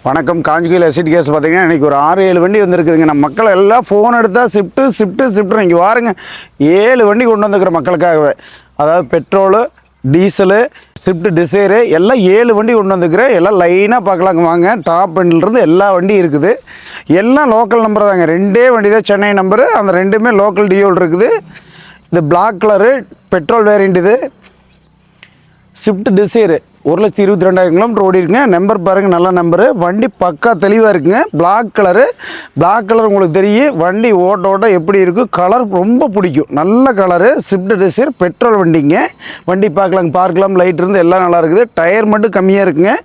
வணக்கம். காஞ்சிகையில் எசிட் கேஸ் பார்த்தீங்கன்னா இன்றைக்கி ஒரு 6-7 வண்டி வந்துருக்குதுங்க. நம்ம மக்கள் எல்லாம் ஃபோன் எடுத்தால் ஷிஃப்ட்டு இங்கே வாருங்க. 7 வண்டி கொண்டு வந்துக்கிற மக்களுக்காகவே, அதாவது பெட்ரோலு, டீசலு, ஸ்விஃப்ட் டிசைரு எல்லாம் 7 வண்டி கொண்டு வந்துக்கிறேன். எல்லாம் லைனாக பார்க்கலாங்க வாங்க. டாப் எண்ட்லேருந்து எல்லா வண்டியும் இருக்குது. எல்லாம் லோக்கல் நம்பர் தாங்க. 2 வண்டி தான் சென்னை நம்பரு. அந்த 2மே லோக்கல் டியோல் இருக்குது. இது பிளாக் கலரு பெட்ரோல் வேரியண்ட். இது ஸ்விஃப்ட் டிசைரு 1,22,000 கிலோமீட்டர் ஓடி இருக்குங்க. நம்பர் பாருங்கள், நல்ல நம்பரு. வண்டி பக்கா தெளிவாக இருக்குங்க. பிளாக் கலர் உங்களுக்கு தெரியும். வண்டி ஓட்ட எப்படி இருக்கும், கலர் ரொம்ப பிடிக்கும். நல்ல கலரு. ஸ்விஃப்ட் டிசைர் பெட்ரோல் வண்டிங்க. வண்டி பார்க்கலாம் லைட் இருந்து எல்லாம் நல்லா இருக்குது. டயர் மட்டும் கம்மியாக இருக்குங்க.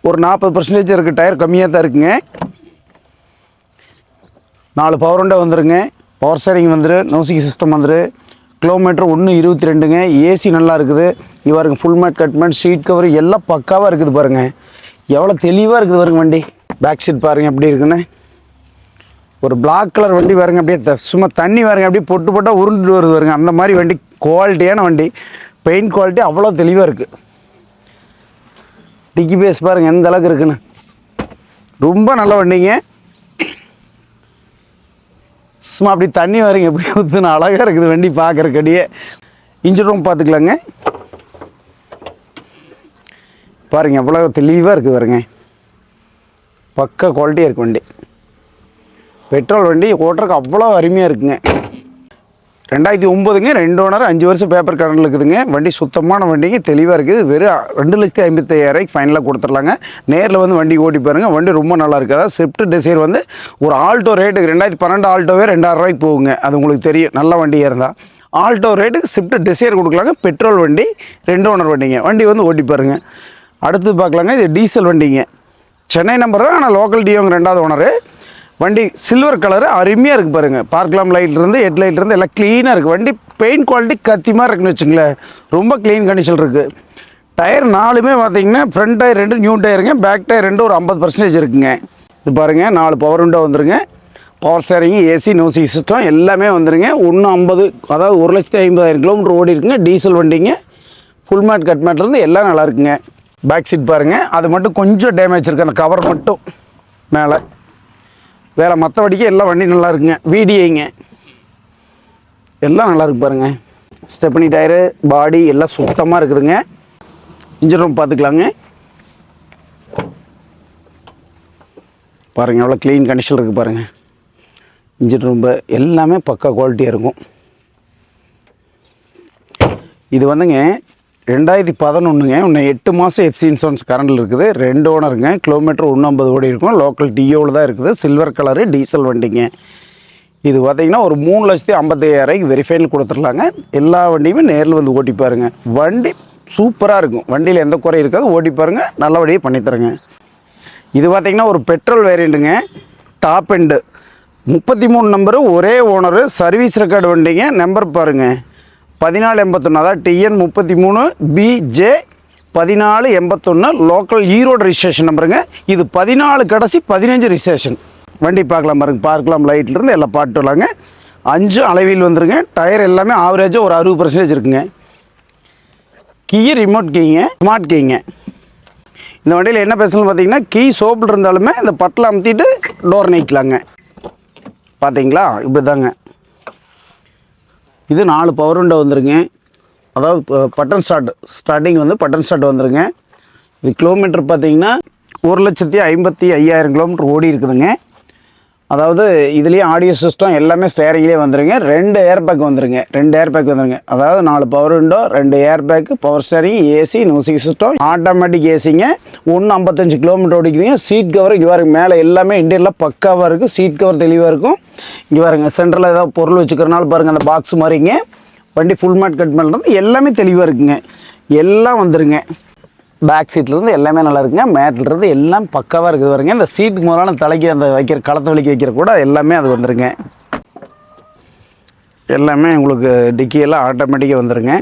ஒரு 40% இருக்குது. டயர் கம்மியாக தான் இருக்குங்க. 4 பவர் விண்டோ வந்துருங்க. பவர் ஸ்டீரிங் வந்துரு. மியூசிக் சிஸ்டம் வந்துரு. கிலோமீட்டர் 1.22ங்க. ஏசி நல்லா இருக்குது. இவருக்கு full mat cut mat seat cover எல்லாம் பக்காவாக இருக்குது பாருங்கள். எவ்வளோ தெளிவாக இருக்குது பாருங்க வண்டி. பேக் சீட் பாருங்கள் எப்படி இருக்குன்னு. ஒரு பிளாக் கலர் வண்டி பாருங்க. அப்படியே சும்மா தண்ணி பாருங்க, அப்படியே பொட்டு உருண்டுட்டு வருது பாருங்க. அந்த மாதிரி வண்டி, குவாலிட்டியான வண்டி. பெயிண்ட் குவாலிட்டி அவ்வளோ தெளிவாக இருக்குது. டிக்கி பேஸ் பாருங்கள் எந்த அளவுக்கு இருக்குன்னு. ரொம்ப நல்ல வண்டிங்க. சும்மா அப்படி தண்ணி வரீங்க எப்படி ஊற்றுன்னு அழகாக இருக்குது வண்டி பார்க்குறக்கடியே. இன்ஜின் ரூம் பார்த்துக்கலாங்க. பாருங்கள் எவ்வளோ தெளிவாக இருக்குது பாருங்க. பக்கா குவாலிட்டியாக இருக்குது வண்டி. பெட்ரோல் வண்டி ஓட்டுறதுக்கு அவ்வளோ அருமையாக இருக்குங்க. 2009ங்க. 2 ஓனர், 5 வருஷம் பேப்பர் கரண்டில் இருக்குதுங்க. வண்டி சுத்தமான வண்டிங்க, தெளிவாக இருக்குது. வெறும் 2,55,000 ஃபைனலாக கொடுத்துடலாங்க. நேரில் வந்து வண்டி ஓட்டி பாருங்கள். வண்டி ரொம்ப நல்லா இருக்குது. அதாவது ஸ்விஃப்ட் டிசைர் வந்து ஒரு ஆல்டோ ரேட்டுக்கு 2012 ஆல்டோவே 2,000 ரூபாய்க்கு போகுங்க. அது உங்களுக்கு தெரியும். நல்ல வண்டியாக இருந்தால் ஆல்டோ ரேட்டுக்கு ஸ்விஃப்ட் டிசைர் கொடுக்கலாங்க. பெட்ரோல் வண்டி, 2 ஓனர் வண்டிங்க. வண்டி வந்து ஓட்டி பாருங்கள். அடுத்து பார்க்கலாங்க. இது டீசல் வண்டிங்க. சென்னை நம்பர் தான், ஆனால் லோக்கல் டியோங்க 2வது ஓனரு. வண்டி சில்வர் கலரு அருமையாக இருக்குது பாருங்கள். பார்க்கலாம் லைட்லேருந்து ஹெட் லைட்லேருந்து எல்லாம் க்ளீனாக இருக்குது. வண்டி பெயிண்ட் குவாலிட்டி கத்திமாக இருக்குன்னு வச்சுங்களேன். ரொம்ப க்ளீன் கண்டிஷன் இருக்குது. டயர் 4மே பார்த்தீங்கன்னா ஃப்ரண்ட் டயர் 2 நியூ டயருங்க. பேக் டயர் 2 ஒரு 50% இருக்குங்க. இது பாருங்கள், 4 பவர் விண்டோ வந்துருங்க. Power steering, AC, music system எல்லாமே வந்துருங்க. 150, அதாவது 1,50,000 கிலோமீட்டர் ஓடி இருக்குங்க. டீசல் வண்டிங்க. ஃபுல் மேட் கட் மேட்லேருந்து எல்லாம் நல்லா இருக்குங்க. பேக் சீட் பாருங்கள், அது மட்டும் கொஞ்சம் டேமேஜ் இருக்குது. அந்த கவர் மட்டும் மேலே. வேறு மற்றபடிக்கு எல்லா வண்டி நல்லா இருக்குங்க. விடிஐங்க எல்லாம் நல்லா இருக்கு பாருங்கள். ஸ்டெப்னி டயரு, பாடி எல்லாம் சுத்தமாக இருக்குதுங்க. இன்ஜின் ரூம் பார்த்துக்கலாங்க. பாருங்கள் எவ்வளோ க்ளீன் கண்டிஷன் இருக்குது பாருங்கள். இன்ஜின் ரூம் எல்லாமே பக்கா குவாலிட்டியாக இருக்கும். இது வந்துங்க 2011ங்க. இன்னும் 8 மாதம் எஃப்சி இன்சூரன்ஸ் கரண்டில் இருக்குது. 2 ஓனருங்க. கிலோமீட்டர் 150 ஓடி இருக்கும். லோக்கல் டியோவில் தான் இருக்குது. சில்வர் கலரு டீசல் வண்டிங்க. இது பார்த்திங்கன்னா ஒரு 3,55,000 வெரிஃபைனில் கொடுத்துடலாங்க. எல்லா வண்டியுமே நேரில் வந்து ஓட்டி பாருங்கள். வண்டி சூப்பராக இருக்கும். வண்டியில் எந்த குறை இருக்காது. ஓட்டி பாருங்கள். நல்லபடியாக பண்ணித்தரேங்க. இது பார்த்திங்கன்னா ஒரு பெட்ரோல் வேரியண்ட்டுங்க. டாப் எண்டு 33 நம்பரு, ஒரே ஓனரு, சர்வீஸ் ரெக்கார்டு வண்டிங்க. நம்பர் பாருங்கள் 1481, அதாவது TN 33 BJ 1481 local Erode registration நம்பருங்க. இது 14 கடைசி 15 ரிஜிஸ்ட்ரேஷன். வண்டி பார்க்கலாம் பாருங்க. பார்க்கலாம் லைட்லேருந்து எல்லாம் பாட்டுலாங்க. 5 அளவில் வந்துருங்க. டயர் எல்லாமே ஆவரேஜாக ஒரு 60% இருக்குங்க. கீ ரிமோட் கீங்க, ஸ்மார்ட் கீங்க. இந்த வண்டியில் என்ன பேசணும்னு பார்த்தீங்கன்னா, கீ சோப்பில் இருந்தாலுமே இந்த பட்டில் அமுத்திட்டு டோர் நீக்கலாங்க. பார்த்தீங்களா, இப்படி தாங்க. இது 4 பவர் விண்டோ வந்துருங்க. அதாவது பட்டன் ஸ்டார்டிங் வந்து பட்டன் ஸ்டார்ட் வந்துருங்க. இது கிலோமீட்டர் பார்த்தீங்கன்னா 1,55,000 கிலோமீட்டர் ஓடி இருக்குதுங்க. அதாவது இதுலேயே ஆடியோ சிஸ்டம் எல்லாமே ஸ்டேரிங்லேயே வந்துருங்க. 2 ஏர் பேக் வந்துருங்க. 2 ஏர் பேக் வந்துருங்க. அதாவது 4 power window, 2 air bag, power steering, AC, music system, automatic ஏசிங்க. 155 கிலோமீட்டர் ஓடிக்குதுங்க. சீட் கவர் இங்கே பாருங்க. மேலே எல்லாமே இன்டீரியரில் பக்காவாக இருக்குது. சீட் கவர் தெளிவாக இருக்கும். இங்கே பாருங்க, சென்டரில் ஏதாவது பொருள் வச்சுக்கிறனால பாருங்கள் அந்த பாக்ஸ் மாதிரிங்க. வண்டி ஃபுல் மேட் கட் மேலேருந்து எல்லாமே தெளிவாக இருக்குங்க. எல்லாம் வந்துருங்க. பேக் சீட்லேருந்து எல்லாமே நல்லா இருக்குங்க. மேட்லேருந்து எல்லாம் பக்காவாக இருக்குது பாருங்க. இந்த சீட்டுக்கு முதலான தலைக்கு அந்த வைக்கிற களத்தை வலிக்கு வைக்கிற கூட எல்லாமே அது வந்துருங்க. எல்லாமே உங்களுக்கு டிக்கியெல்லாம் ஆட்டோமேட்டிக்காக வந்துருங்க.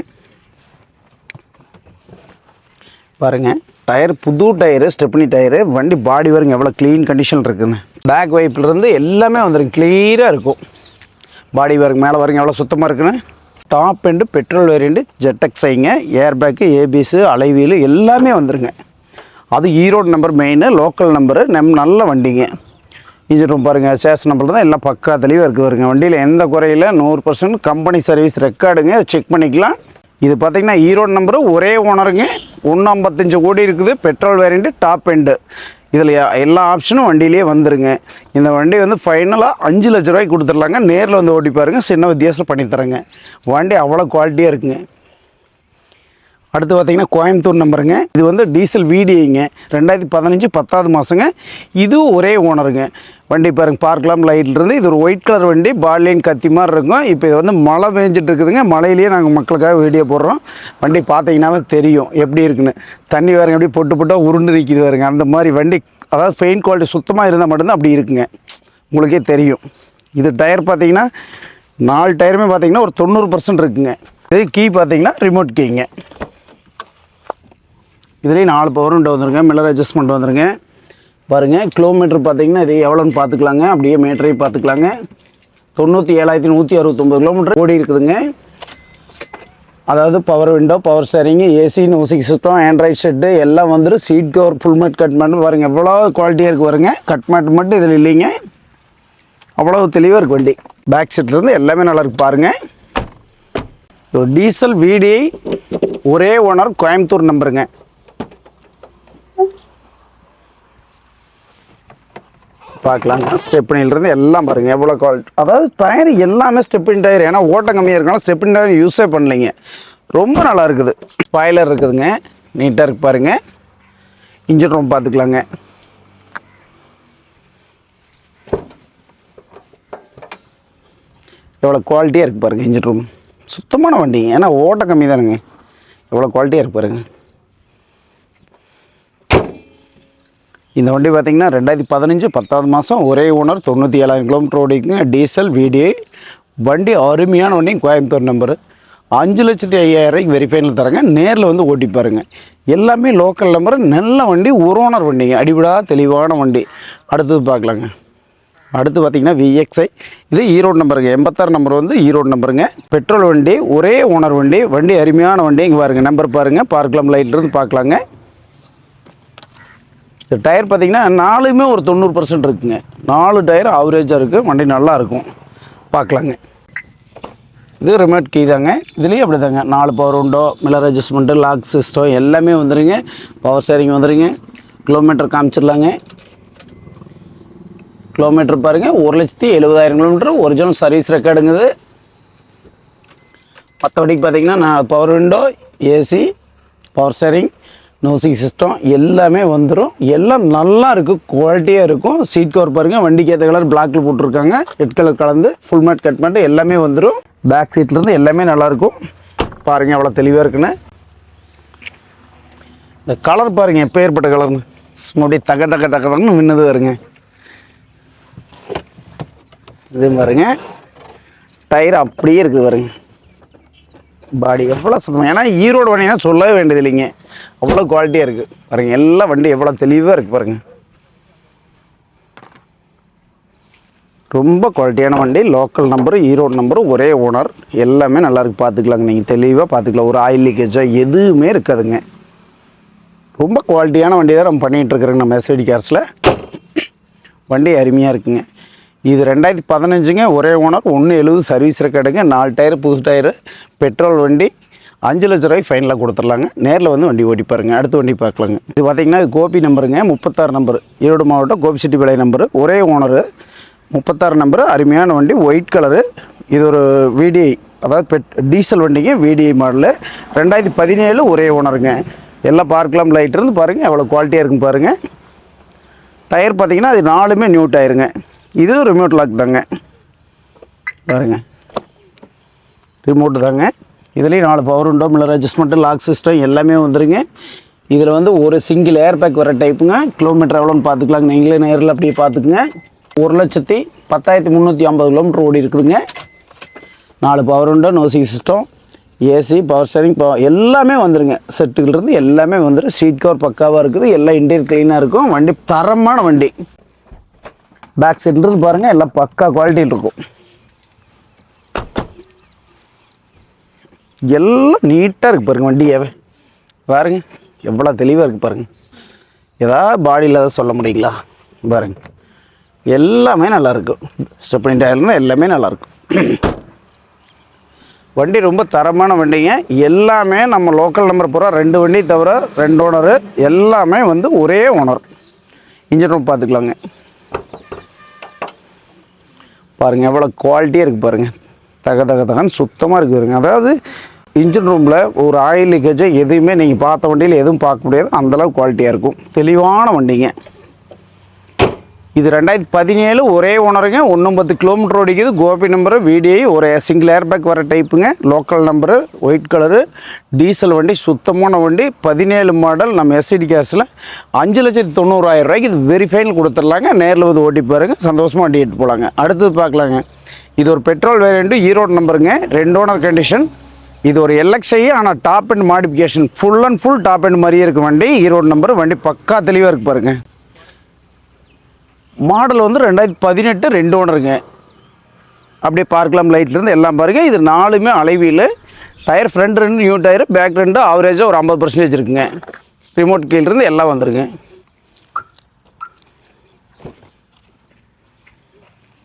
பாருங்கள், டயர் புது டயரு, ஸ்டெப்னி டயரு. வண்டி பாடி வருங்க எவ்வளோ க்ளீன் கண்டிஷன் இருக்குதுன்னு. பேக் வைப்லேருந்து எல்லாமே வந்துருங்க. க்ளியராக இருக்கும். பாடி வருங்க மேலே வருங்க எவ்வளோ சுத்தமாக இருக்குன்னு. டாப் எண்டு பெட்ரோல் வேரியண்ட்டு ஜெட்டக்ஸைங்க. ஏர் பேக்கு, ஏபிஎஸ், அலைவீலு எல்லாமே வந்துருங்க. அது Erode number main, local number, நல்ல வண்டிங்க. இன்ஜின் ரூம் பாருங்கள், ஸ்டேஷன் நம்பர் தான், எல்லாம் பக்கா தெளிவாக இருக்குது பாருங்க. வண்டியில் எந்த குறையில் 100% கம்பெனி சர்வீஸ் ரெக்கார்டுங்க, செக் பண்ணிக்கலாம். இது பார்த்திங்கன்னா ஈரோடு நம்பரு, ஒரே ஓனருங்க, 1.55 கோடி இருக்குது. Petrol variant, top end. இதில் எல்லா ஆப்ஷனும் வண்டியிலே வந்துருங்க. இந்த வண்டி வந்து ஃபைனலாக 5 லட்ச ரூபாய்க்கு கொடுத்துடலாங்க. நேரில் வந்து ஓட்டி பாருங்கள், சின்ன வித்தியாசம் பண்ணித்தரேங்க. வண்டி அவ்வளோ குவாலிட்டியாக இருக்குங்க. அடுத்து பார்த்திங்கன்னா கோயம்புத்தூர் நம்பருங்க. இது வந்து டீசல் VDIங்க, 2015 10வது மாதங்க. இதுவும் ஒரே ஓனருங்க. வண்டி பாருங்கள், பார்க்கலாம் லைட்லேருந்து. இது ஒரு ஒயிட் கலர் வண்டி, பால்லைன் கத்தி மாதிரி இருக்கும். இப்போ இது வந்து மழை பெஞ்சிட்டு இருக்குதுங்க. மழையிலேயே நாங்கள் மக்களுக்காக வீடியோ போடுறோம். வண்டி பார்த்தீங்கன்னாவே தெரியும் எப்படி இருக்குன்னு. தண்ணி வேறுங்க எப்படி பொட்டு உருண்டு நிற்கிது வருங்க. அந்த மாதிரி வண்டி, அதாவது பெயிண்ட் குவாலிட்டி சுத்தமாக இருந்தால் மட்டும்தான் அப்படி இருக்குங்க, உங்களுக்கே தெரியும். இது டயர் பார்த்தீங்கன்னா 4 டயருமே பார்த்தீங்கன்னா ஒரு 90% இருக்குங்க. இது கீ பார்த்தீங்கன்னா ரிமோட் கீங்க. இதுலேயும் 4 பவர் விண்டோ வந்துருங்க, மில்லர் அட்ஜஸ்ட்மெண்ட் வந்துருங்க. பாருங்கள், கிலோமீட்டர் பார்த்தீங்கன்னா இது எவ்வளோன்னு பார்த்துக்கலாங்க. அப்படியே மீட்டரையும் பார்த்துக்கலாங்க. 97,169 கிலோமீட்டர் ஓடி இருக்குதுங்க. அதாவது power window, power steering, AC, music system, Android set எல்லாம் வந்துடும். Seat cover, full mat, cut mat பாருங்கள் எவ்வளோ குவாலிட்டியாக இருக்குது பாருங்க. கட் மேட் மட்டும் இதில் இல்லைங்க, அவ்வளோ தெளிவாக இருக்குது வண்டி. பேக் சீட்லேருந்து எல்லாமே நல்லா இருக்குது பாருங்கள். டீசல் VDI, ஒரே ஓனர், கோயம்புத்தூர் நம்பருங்க. பார்க்கலாங்க. ஸ்டெப்னிலிருந்து எல்லாம் பாருங்கள் எவ்வளோ குவாலிட்டி. அதாவது டயர் எல்லாமே ஸ்டெப்பின் டயர், ஏன்னா ஓட்டம் கம்மியாக இருக்கனால ஸ்டெப்பின் டயர் யூஸே பண்ணலைங்க. ரொம்ப நல்லா இருக்குது. ஸ்பாய்லர் இருக்குதுங்க, நீட்டாக இருக்குது பாருங்கள். இன்ஜின் ரூம் பார்த்துக்கலாங்க. எவ்வளோ குவாலிட்டியாக இருக்குது பாருங்கள். இன்ஜின் ரூம் சுத்தமான வண்டிங்க, ஏன்னா ஓட்டம் கம்மி தானுங்க. எவ்வளோ குவாலிட்டியாக இருக்குது பாருங்கள். இந்த வண்டி பார்த்திங்கன்னா 2015 10வது மாதம், ஒரே ஓனர், 97,000 கிலோமீட்டர் ஓடிக்குங்க. டீசல் VDI வண்டி, அருமையான வண்டி. கோயம்புத்தூர் நம்பரு, 5,05,000 வெரிஃபைனில் தரங்க. நேரில் வந்து ஓட்டி பாருங்கள். எல்லாமே லோக்கல் நம்பரு, நல்ல வண்டி, ஒரு ஓனர் வண்டிங்க, அடிவிடா தெளிவான வண்டி. அடுத்தது பார்க்கலாங்க. அடுத்து பார்த்திங்கன்னா VXI, இது ஈரோடு நம்பருங்க. 86 நம்பர் வந்து ஈரோடு நம்பருங்க. பெட்ரோல் வண்டி, ஒரே ஓனர் வண்டி. வண்டி அருமையான வண்டி. இங்கே பாருங்கள், நம்பர் பாருங்கள், பார்க்கலாம் லைட்லேருந்து பார்க்கலாங்க. இந்த டயர் பார்த்திங்கன்னா 4மே ஒரு 90% இருக்குங்க. 4 டயர் ஆவரேஜாக இருக்குது. வண்டி நல்லா இருக்கும், பார்க்கலாங்க. இது ரிமோட் கீ தாங்க. இதுலேயும் அப்படி தாங்க, 4 power window, mirror adjustment, lock system எல்லாமே வந்துடுங்க. பவர் ஸ்டேரிங் வந்துடுங்க. கிலோமீட்டர் காமிச்சிடலாங்க. கிலோமீட்டர் பாருங்கள், 1,70,000 கிலோமீட்டர் ஒரிஜினல் சர்வீஸ் ரெக்கார்டுங்குது. மற்றபடிக்கு பார்த்திங்கன்னா power window, AC, power steering, music system எல்லாமே வந்துடும். எல்லாம் நல்லா இருக்குது, குவாலிட்டியாக இருக்கும். சீட் கவர் பாருங்கள், வண்டிக்கு ஏற்ற கலர் பிளாக்கில் போட்டிருக்காங்க, ரெட் கலர் கலந்து ஃபுல் மேட், கட் மேட் எல்லாமே வந்துடும். பேக் சீட்லேருந்து எல்லாமே நல்லாயிருக்கும் பாருங்கள், எவ்வளோ தெளிவாக இருக்குன்னு. இந்த கலர் பாருங்கள், எப்போ ஏற்பட்ட கலர்னு அப்படியே தக்கன்னு மின்னது வருங்க. இது பாருங்க, டயர் அப்படியே இருக்குது பாருங்க. பாடி எவ்வளோ சுத்தமாக, ஏன்னா ஈரோடு வண்டினா சொல்லவே வேண்டியது இல்லைங்க, அவ்வளோ குவாலிட்டியாக இருக்குது பாருங்கள். எல்லா வண்டி எவ்வளோ தெளிவாக இருக்குது பாருங்கள். ரொம்ப குவாலிட்டியான வண்டி, லோக்கல் நம்பரு, ஈரோடு நம்பரு, ஒரே ஓனர், எல்லாமே நல்லாயிருக்கு. பார்த்துக்கலாங்க, நீங்கள் தெளிவாக பார்த்துக்கலாம். ஒரு ஆயில் லீக்கேஜாக எதுவுமே இருக்காதுங்க. ரொம்ப குவாலிட்டியான வண்டி தான் நம்ம பண்ணிகிட்ருக்குறோங்க நம்ம SVD கார்ஸில். வண்டி அருமையாக இருக்குங்க. இது 2015ங்க, ஒரே ஓனர், 170 சர்வீஸ் ரெக்கார்டுங்க. 4 டயரு புது டயரு, பெட்ரோல் வண்டி. 5 லட்ச ரூபாய்க்கு ஃபைனலாக கொடுத்துடலாங்க. நேரில் வந்து வண்டி ஓட்டி பாருங்கள். அடுத்த வண்டி பார்க்கலாங்க. இது பார்த்திங்கன்னா இது கோபி நம்பருங்க, 36 நம்பரு, ஈரோடு மாவட்டம் கோபிச்செட்டிப்பாளையம் நம்பரு, ஒரே ஓனரு, 36 நம்பரு. அருமையான வண்டி, ஒயிட் கலரு. இது ஒரு VDI, அதாவது டீசல் வண்டிங்க, VDI மாடலு, 2017 ஒரே ஓனருங்க. எல்லாம் பார்க்கலாம் லைட் இருந்து பாருங்கள், எவ்வளோ குவாலிட்டியாக இருக்குன்னு பாருங்கள். டயர் பார்த்திங்கன்னா அது 4மே நியூ டயருங்க. இது ரிமோட் லாக் தாங்க பாருங்கள், ரிமோட்டு தாங்க. இதுலேயும் 4 power window, mirror adjustment, lock system எல்லாமே வந்துடுங்க. இதில் வந்து ஒரு சிங்கிள் ஏர் பேக் வர டைப்புங்க. கிலோமீட்டர் எவ்வளோன்னு பார்த்துக்கலாங்க, நீங்களே நேரில் அப்படியே பார்த்துக்குங்க. 1,10,350 கிலோமீட்டர் ஓடி இருக்குதுங்க. 4 power window, music system, AC, power steering, எல்லாமே வந்துடுங்க. செட்டுகளிலிருந்து எல்லாமே வந்துடும். சீட் கவர் பக்காவாக இருக்குது, எல்லாம் இன்டீரியர் க்ளீனாக இருக்கும். வண்டி தரமான வண்டி. பேக் சைட்லேருந்து பாருங்கள், எல்லாம் பக்கா குவாலிட்டியில் இருக்கும். எல்லாம் நீட்டாக இருக்குது பாருங்கள். வண்டியாவே பாருங்கள் எவ்வளோ தெளிவாக இருக்குது பாருங்கள். ஏதாவது பாடியில் ஏதாவது சொல்ல முடியுங்களா? பாருங்க, எல்லாமே நல்லாயிருக்கும். ஸ்டெப்னி டயர்லேருந்து எல்லாமே நல்லாயிருக்கும். வண்டி ரொம்ப தரமான வண்டிங்க. எல்லாமே நம்ம லோக்கல் நம்பர் பூரா 2 வண்டி தவிர 2 ஓனரு, எல்லாமே வந்து ஒரே ஓனர். இன்ஜின் ரூம் பார்த்துக்கலாங்க. பாருங்கள் எவ்வளோ குவாலிட்டியாக இருக்குது பாருங்கள். தகன்னு சுத்தமாக இருக்குது பாருங்க. அதாவது இன்ஜின் ரூமில் ஒரு ஆயில் லீக்கேஜை எதுவுமே நீங்கள் பார்த்த வண்டியில் எதுவும் பார்க்க முடியாது, அந்தளவுக்கு குவாலிட்டியாக இருக்கும். தெளிவான வண்டிங்க. இது 2017 ஒரே ஓனருங்க. 19 கிலோமீட்டர் ஓடிக்குது. கோபி நம்பரு, VDI, ஒரு சிங்கிள் ஏர் பேக் வர டைப்புங்க. Local number, white colour, diesel வண்டி, சுத்தமான வண்டி. 17 மாடல். நம்ம SCD கேஸில் 5,90,000 ரூபாய்க்கு இது வெரிஃபைனல் கொடுத்துடலாங்க. நேரில் வந்து ஓட்டி பாருங்க, சந்தோஷமாக வண்டி எடுத்து போகலாங்க. அடுத்தது பார்க்கலாங்க. இது ஒரு பெட்ரோல் வேரியண்ட்டு, ஈரோடு நம்பருங்க. 2 ஓனர் கண்டிஷன். இது ஒரு LXI, ஆனால் top end modification, full and full top end மாதிரியே இருக்குது வண்டி. ஈரோடு நம்பர். வண்டி பக்கா தெளிவாக இருக்குது பாருங்கள். மாடல் வந்து 2018, 2 ஓனருங்க. அப்படியே பார்க்கலாம் லைட்லேருந்து எல்லாம் பாருங்கள். இது 4மே alloy wheel. Tyre front 2 new tyre, back 2 ஆவரேஜாக ஒரு 50% இருக்குங்க. ரிமோட் கீழேருந்து எல்லாம் வந்துருங்க.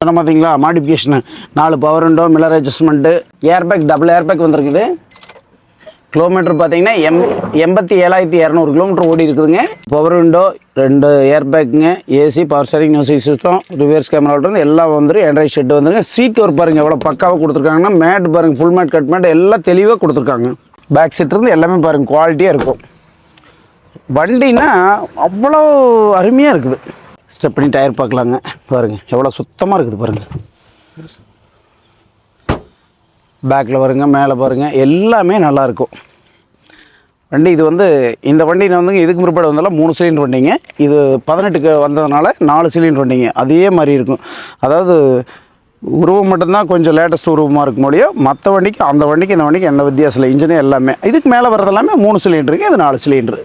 பார்த்தீங்களா மாடிஃபிகேஷனு, 4 power window, mirror adjustment, airbag, double airbag வந்துருக்குது. கிலோமீட்டர் பார்த்தீங்கன்னா 87,200 கிலோமீட்டர் ஓடி இருக்குதுங்க. பவர் விண்டோ, 2 ஏர்பேக்குங்க, AC, power steering, music system, reverse கேமராவிலிருந்து எல்லாம் வந்துடும். ஆண்ட்ராய்ட் ஷெட் வந்துருங்க. சீட் ஒரு பாருங்கள் எவ்வளோ பக்காவாக கொடுத்துருக்காங்கன்னா, மேட் பாருங்கள், ஃபுல் மேட், கட் மேட் எல்லாம் தெளிவாக கொடுத்துருக்காங்க. பேக் சீட்லேருந்து எல்லாமே பாருங்கள் குவாலிட்டியாக இருக்கும். வண்டின்னா அவ்வளோ அருமையாக இருக்குது. ஸ்டெப்னி டயர் பார்க்கலாங்க. பாருங்கள் எவ்வளோ சுத்தமாக இருக்குது பாருங்கள். பேக்கில் வருங்க, மேலே பாருங்கள், எல்லாமே நல்லாயிருக்கும் வண்டி. இது வந்து இந்த வண்டி வந்து இதுக்கு முற்பாடு வந்தாலும் 3 சிலிண்டர் வண்டிங்க. இது 18க்கு வந்ததுனால 4 சிலிண்டர் வண்டிங்க. அதே மாதிரி இருக்கும். அதாவது உருவம் மட்டும்தான் கொஞ்சம் லேட்டஸ்ட் உருவமாக இருக்கும் முடியும். மற்ற வண்டிக்கு அந்த வண்டிக்கு இந்த வண்டிக்கு எந்த வித்தியாசம் இல்லை. இன்ஜினே எல்லாமே இதுக்கு மேலே வரது எல்லாமே 3 சிலிண்டருக்கு, இது 4 சிலிண்டரு.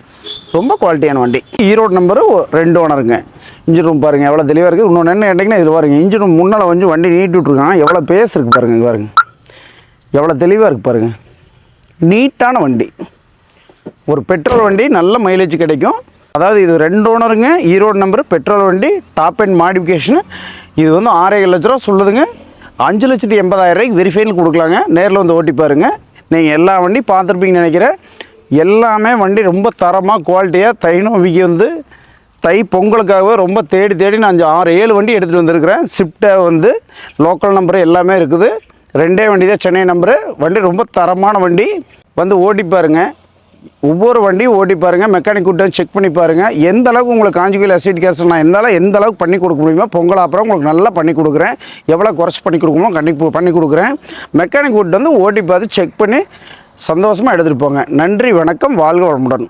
ரொம்ப குவாலிட்டியான வண்டி. ஈரோடு நம்பரு, 2 ஓனருங்க. இன்ஜின் ரூம் பாருங்கள் எவ்வளோ தெளிவாக இருக்குது. இன்னொன்று என்ன கேட்டிங்கன்னா, இதில் பாருங்கள் இன்ஜின் ரூம் முன்னால் கொஞ்சம் வண்டி நீட்டி விட்ருக்காங்க. எவ்வளோ பேஸ் இருக்குது பாருங்கள். பாருங்கள் எவ்வளோ தெளிவாக இருக்குது பாருங்கள். நீட்டான வண்டி. ஒரு பெட்ரோல் வண்டி, நல்ல மைலேஜ் கிடைக்கும். அதாவது இது 2 ஓனருங்க. ஈரோடு நம்பரு, பெட்ரோல் வண்டி, டாப் அண்ட் மாடிஃபிகேஷனு. இது வந்து 6,7 லட்ச ரூபா சொல்லுதுங்க. 5,80,000 ரூபாய்க்கு வெரிஃபைனல் கொடுக்கலாங்க. நேரில் வந்து ஓட்டி பாருங்கள். நீங்கள் எல்லா வண்டி பார்த்துருப்பீங்கன்னு நினைக்கிறேன். எல்லாமே வண்டி ரொம்ப தரமாக குவாலிட்டியாக. தை நோவிக்கு வந்து தை பொங்கலுக்காகவே ரொம்ப தேடி நான் 6-7 வண்டி எடுத்துகிட்டு வந்திருக்கிறேன். ஷிஃப்ட்டை வந்து லோக்கல் நம்பரு எல்லாமே இருக்குது. 2 வண்டி தான் சென்னை நம்பரு. வண்டி ரொம்ப தரமான வண்டி. வந்து ஓட்டி பாருங்கள். ஒவ்வொரு வண்டியும் ஓட்டி பாருங்கள். மெக்கானிக் கூட்டு செக் பண்ணி பாருங்கள். எந்த அளவுக்கு உங்களுக்கு காஞ்சிபுரம் SCD கேஸ் நான் எந்த அளவுக்கு பண்ணி கொடுக்க முடியுமோ பொங்கல் அப்புறம் உங்களுக்கு நல்லா பண்ணி கொடுக்குறேன். எவ்வளோ குறைச்சி பண்ணி கொடுக்குமோ கண்டிப்பாக பண்ணி கொடுக்குறேன். மெக்கானிக் கூட்டு வந்து ஓட்டி பார்த்து செக் பண்ணி சந்தோஷமாக எடுத்துகிட்டு போங்க. நன்றி, வணக்கம், வாழ்க வளமுடன்.